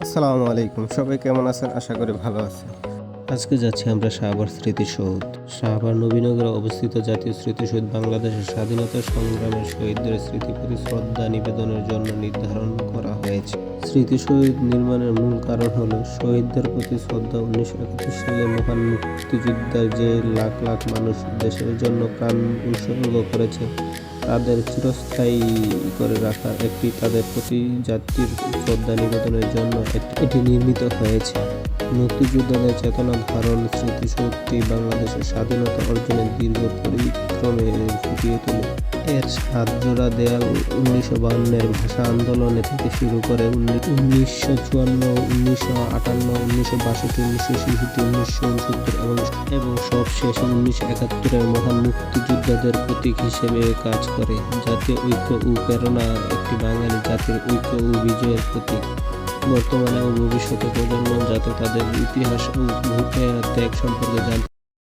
আসসালামু আলাইকুম। সবাই কেমন আছেন? আশা করি ভালো আছেন। আজকে যাচ্ছি আমরা শাহবাগ স্মৃতিসৌধ। শাহবাগ নবীনগরে অবস্থিত জাতীয় স্মৃতিসৌধ বাংলাদেশের স্বাধীনতা সংগ্রামের শহীদদের স্মৃতির প্রতি শ্রদ্ধা নিবেদনের জন্য নির্ধারণ করা হয়েছে। স্মৃতিসৌধ নির্মাণের মূল কারণ হলো শহীদদের প্রতি শ্রদ্ধা। 1971 সালে মহান মুক্তিযোদ্ধা যে লাখ লাখ মানুষ দেশের জন্য প্রাণ উৎসর্গ করেছে, তাদের চিরস্থায়ী করে রাখার একটি তাদের প্রতি জাতির শ্রদ্ধা নিবেদনের জন্য এটি নির্মিত হয়েছে। মুক্তিযোদ্ধাদের চেতনা ধারণ স্মৃতিশক্তি বাংলাদেশের স্বাধীনতা অর্জনের দীর্ঘ পরিক্রমে ফুটিয়ে তোলে। এর হাতজোড়া দেয়াল 1952-এর ভাষা আন্দোলনে থেকে শুরু করে 1954, 1958, 1962, 1966, 1969 এবং সবশেষে 1971-এর মহান মুক্তিযোদ্ধাদের প্রতীক হিসেবে কাজ করে। জাতীয় ঐক্য ও প্রেরণা একটি বাঙালি জাতির ঐক্য ও বিজয়ের প্রতীক। বর্তমানে ও ভবিষ্যতে প্রজন্ম যাতে তাদের ইতিহাস ও ত্যাগ সম্পর্কে জানতে